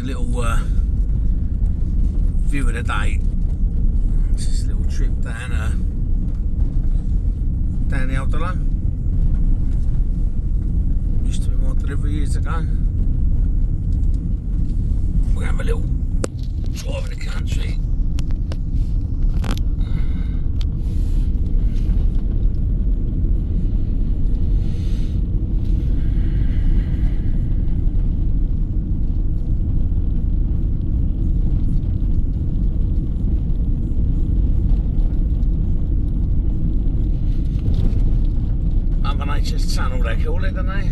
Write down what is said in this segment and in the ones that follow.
a little view of the day. Just a little trip down the Alderlo. Used to be my delivery years ago. We're gonna have a little drive in the country. Mother Nature's tunnel, they call it, don't they?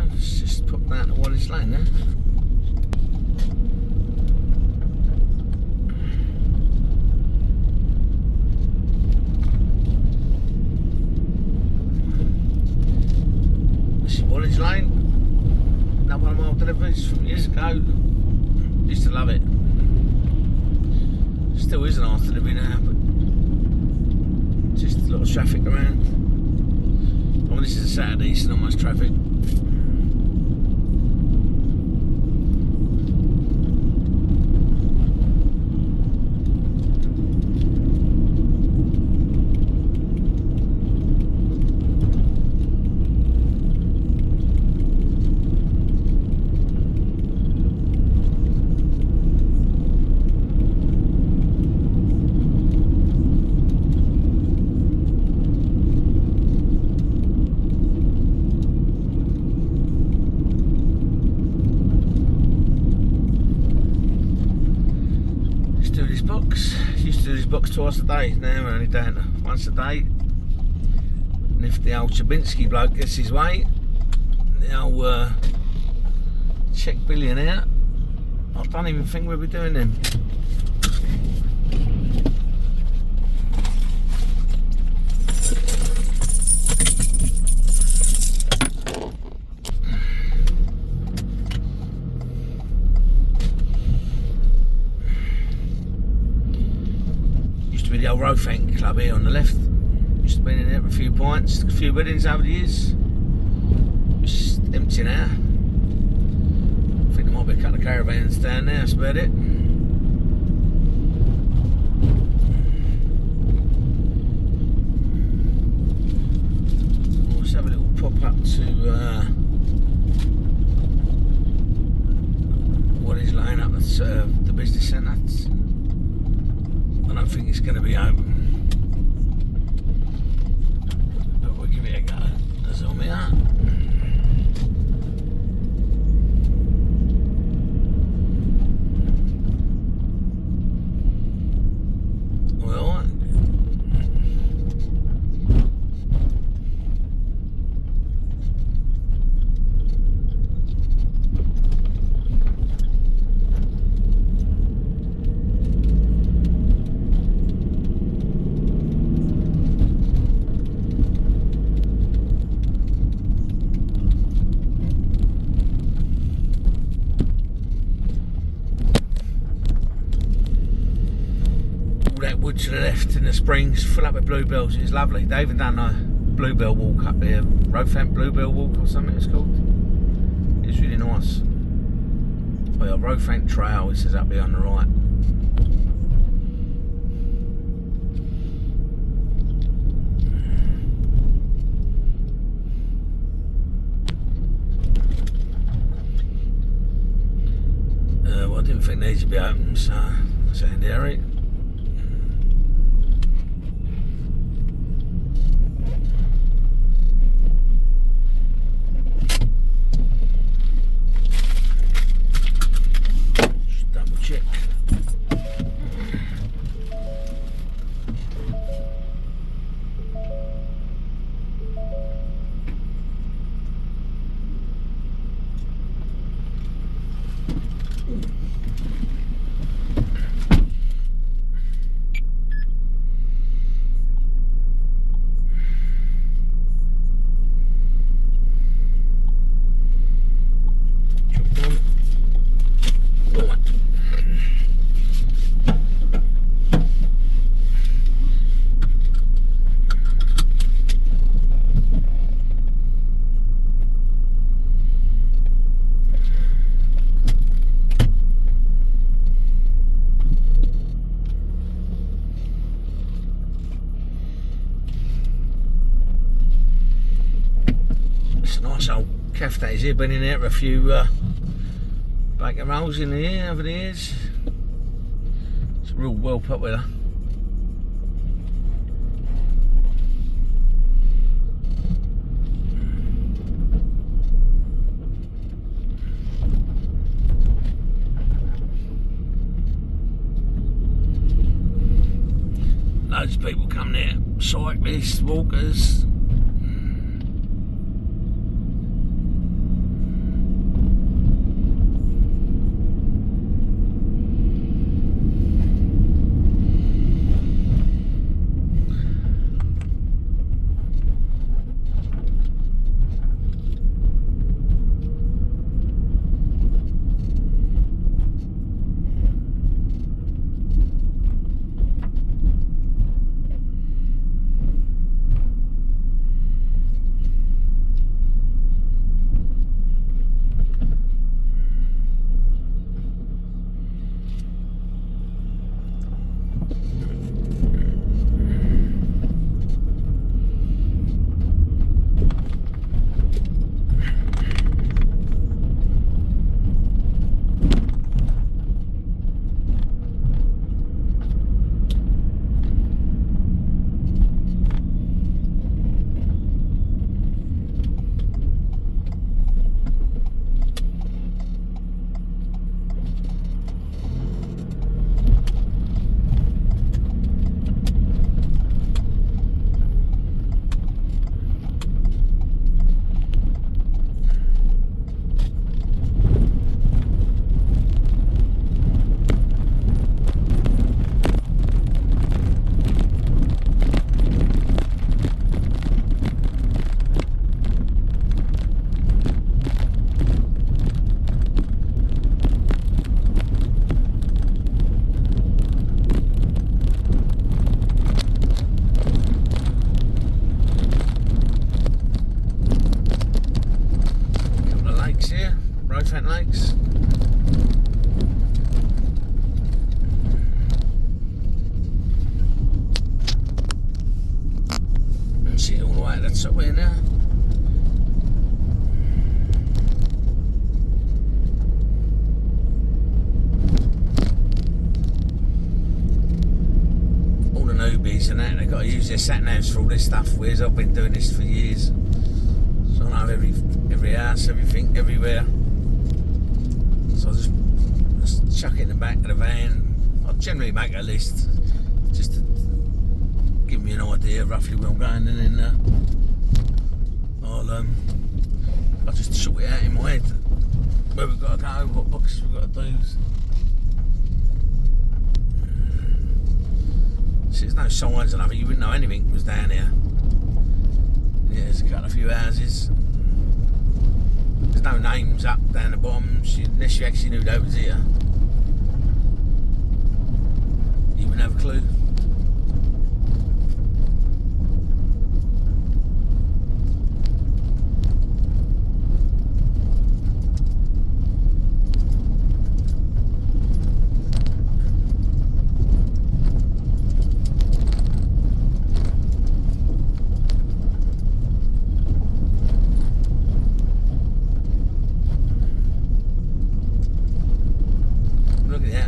Let's just pop down to Wallace Lane there. This is Wallace Lane. Another one of my deliveries from years ago. Used to love it. Still is an nice delivery now, but just a lot of traffic around. Well, this is a Saturday, so not much traffic. Used to do this box twice a day, now we're only down to once a day. And if the old Chabinsky bloke gets his way, the old Czech billionaire, I don't even think we'll be doing them. The old Rofank club here on the left. Used to be in there for a few pints, a few weddings over the years. It's empty now. I think there might be a couple of caravans down there, that's about it. Let's have a little pop up to what is laying up at the business centre. I don't think it's going to be open. But we'll give it a go. That's all we are. To the left in the springs, full up with bluebells. It's lovely. They even done a bluebell walk up here, Rowfant Bluebell Walk or something it's called. It's really nice. Well, Rowfant Trail, it says up here on the right. Well, I didn't think these would be open, so that's handy, Harry. Cafe that is here, been in there for a few bacon rolls in here over the years. It's real well popular. Loads of people come there, cyclists, walkers. Lakes. See it all the way to the top here now. got to use their sat navs for all this stuff, whereas I've been doing this for years. So I know every house, everything, everywhere. So I just chuck it in the back of the van. I generally make a list just to give me an idea roughly where I'm going, and then I'll just sort it out in my head where we've got to go, what boxes we've got to do. See, there's no signs or nothing, you wouldn't know anything was down here. Yeah, there's a few houses. There's no names up down the bottom, unless you actually knew they was here. You wouldn't have a clue.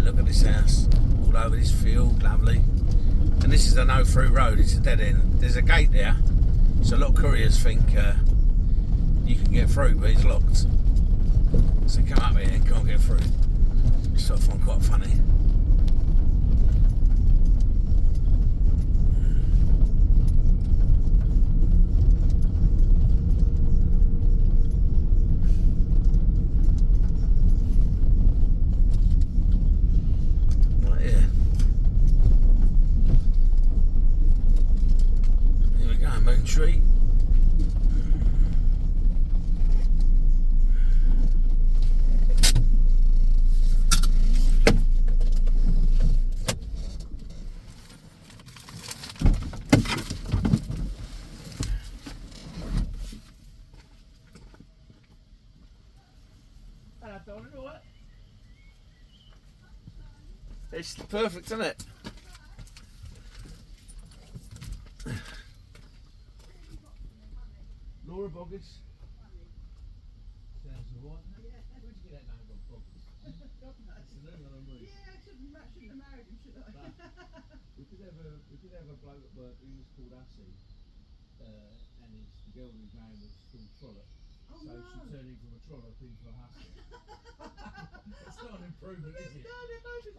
Look at this house, all over this field, lovely. And this is a no-through road, it's a dead end. There's a gate there, so a lot of couriers think you can get through, but it's locked. So come up here and can't get through. Which I find quite funny. Tree. It's perfect, isn't it? Laura Boggis. Sounds alright. Yeah. Where'd you get that name from, Boggis? That's the name of the movie. Yeah, I shouldn't have married him, should I? We did have a bloke at work who was called Hussey, and the girl whose name was called Trollope. Oh, so no. She turned him from a Trollope into a Hussey. It's not an improvement, is it?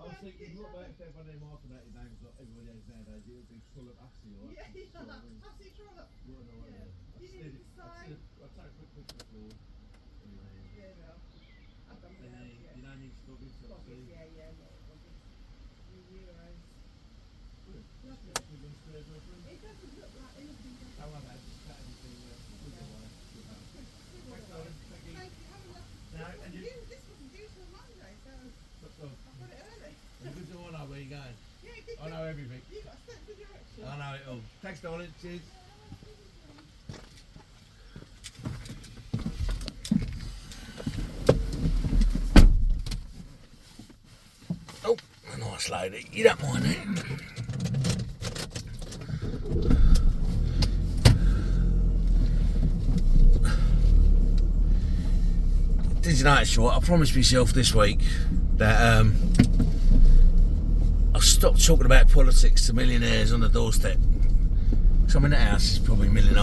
I was thinking, what about if they had one of them hyphenated names like everybody has nowadays? It would be Trollope Hussey, or Hussey Trollope. I'll take a quick picture for you. Yeah, no. I've done that. You don't need to stop it. Yeah. You realise. Good. Lovely. It doesn't look like anything. Don't worry about it. Just cut everything. Thanks, darling. Thank you. Have a look. No, and this wasn't due till Monday, so I've got it early. It's good to know where you're going. Yeah, good. I know everything. You've got a step to direction. I know it all. Thanks, darling. Cheers. Oh, a nice lady. You don't mind it. Did you notice what? I promised myself this week that I'll stop talking about politics to millionaires on the doorstep. So I'm in the house, it's probably £1.5 million.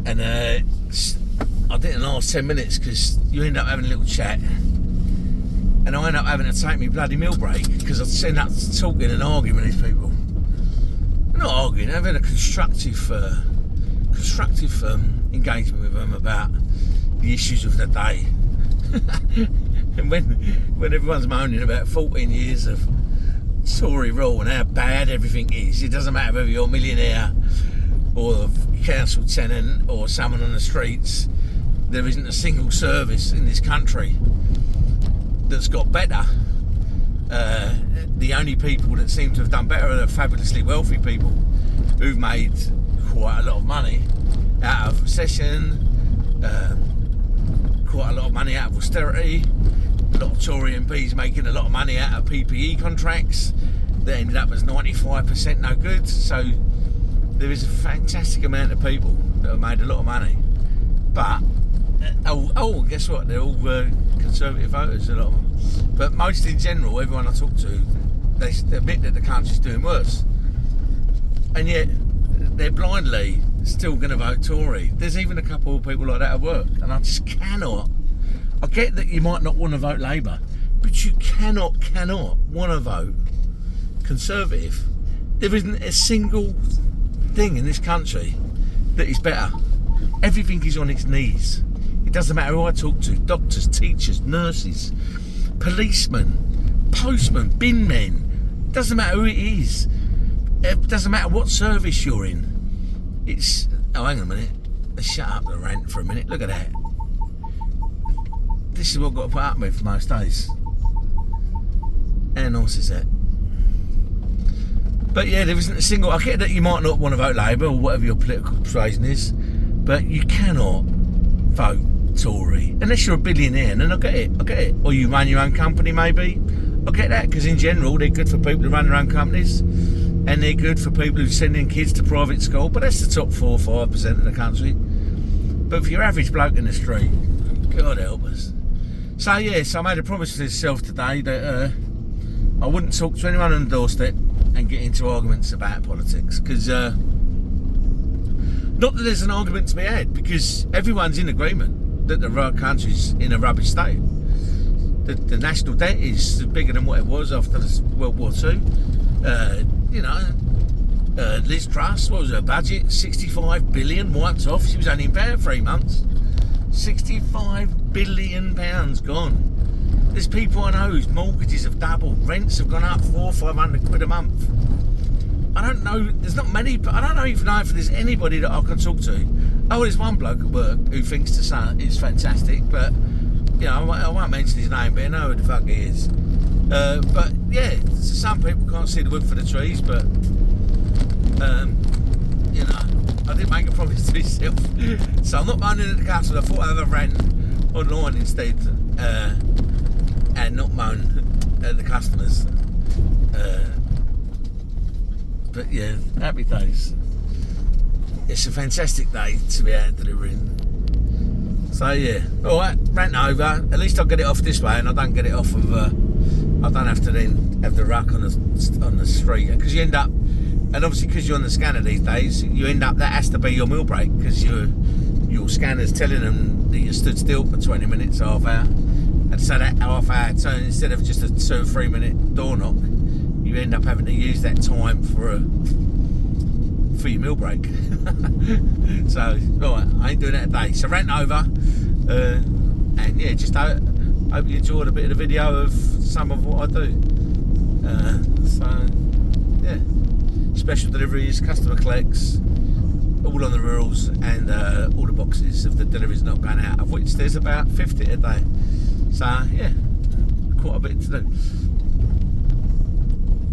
And I did it in the last 10 minutes because you end up having a little chat. And I end up having to take my bloody meal break because I end up talking and arguing with these people. I'm not arguing, I'm having a constructive engagement with them about the issues of the day. And when everyone's moaning about 14 years of Tory rule and how bad everything is, it doesn't matter whether you're a millionaire or a council tenant or someone on the streets, there isn't a single service in this country that's got better. The only people that seem to have done better are the fabulously wealthy people who've made quite a lot of money out of recession, quite a lot of money out of austerity. A lot of Tory MPs making a lot of money out of PPE contracts that ended up as 95% no good. So there is a fantastic amount of people that have made a lot of money. But guess what? They're all Conservative voters, a lot of them. But most in general, everyone I talk to, they admit that the country's doing worse. and yet they're blindly still going to vote Tory. There's even a couple of people like that at work, and I just cannot. I get that you might not want to vote Labour, but you cannot want to vote Conservative. There isn't a single thing in this country that is better. Everything is on its knees. It doesn't matter who I talk to, doctors, teachers, nurses, policemen, postmen, bin men. It doesn't matter who it is. It doesn't matter what service you're in. It's... Oh, hang on a minute. Let's shut up the rant for a minute. Look at that. This is what I've got to put up with most days. How nice is that? But yeah, there isn't a single... I get that you might not want to vote Labour or whatever your political persuasion is, but you cannot vote Tory unless you're a billionaire, and I get it. Or you run your own company, maybe. I get that, because in general they're good for people who run their own companies, and they're good for people who send their kids to private school, but that's the top 4 or 5% of the country. But for your average bloke in the street, God help us. So yes, I made a promise to myself today that I wouldn't talk to anyone on the doorstep and get into arguments about politics, because not that there's an argument to be had, because everyone's in agreement that the country's in a rubbish state. The national debt is bigger than what it was after World War II. Liz Truss, what was her budget? 65 billion wiped off. She was only in power 3 months. 65 billion pounds gone. There's people I know whose mortgages have doubled, rents have gone up 400 or 500 quid a month. I don't know, there's not many, but I don't even know if there's anybody that I can talk to. Oh, there's one bloke at work who thinks the sun is fantastic, but, you know, I won't mention his name, but I know who the fuck he is. But, yeah, some people can't see the wood for the trees, but, you know, I did make a promise to myself. So I'm not moaning at the castle. I thought I'd have a rant online instead, and not moan at the customers. But yeah, happy days. It's a fantastic day to be out delivering. So yeah, alright, rant over. At least I'll get it off this way, and I don't get it off of I don't have to then have the ruck on the street, because you end up, and obviously because you're on the scanner these days, you end up, that has to be your meal break, because your scanner's telling them that you stood still for 20 minutes, half hour, and so that half hour turn, instead of just a 2 or 3 minute door knock, you end up having to use that time for your meal break. So right, I ain't doing that today. So rant over, and yeah, just hope you enjoyed a bit of the video of some of what I do. So yeah, special deliveries, customer collects, all on the rules, and all the boxes of the deliveries not going out, of which there's about 50 a day. So yeah, quite a bit to do.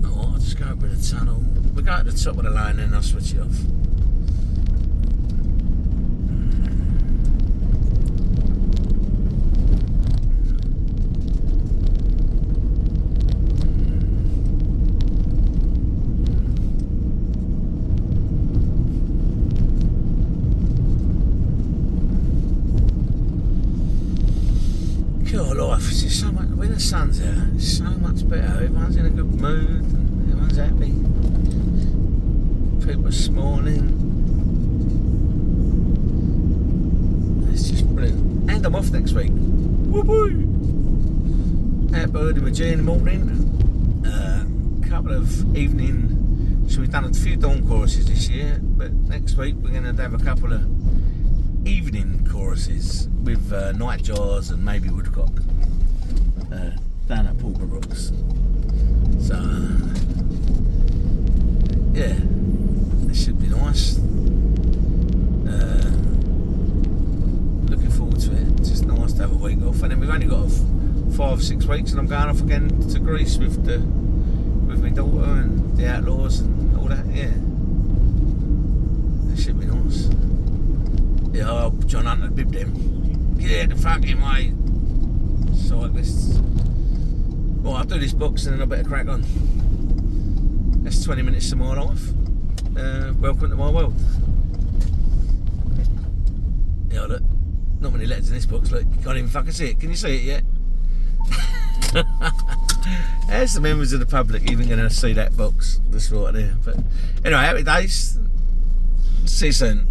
Oh, I'll just go over the tunnel. We go at the top of the line and I'll switch it off. God, life is just so much, when the sun's out, it's so much better. Everyone's in a good mood, everyone's happy. People are smiling. It's just brilliant. And I'm off next week. Woo-woo! Out birding with G in the morning. Couple of evening. So we've done a few dawn choruses this year, but next week we're going to have a couple of evening choruses with night jars and maybe woodcock down at Porter Rocks. So yeah, it should be nice. Looking forward to it. It's just nice to have a week off, and then we've only got 5 or 6 weeks, and I'm going off again to Greece with my daughter and the outlaws and all that. Yeah, it should be nice. Yeah, oh, John Hunter bibbed him. Get out the fucking way, cyclists. Well, I'll do this box and then I better crack on. That's 20 minutes of my life. Welcome to my world. Yeah, look, not many letters in this box. Look, you can't even fucking see it. Can you see it yet? How's the members of the public even going to see that box that's right there? But anyway, happy days. See you soon.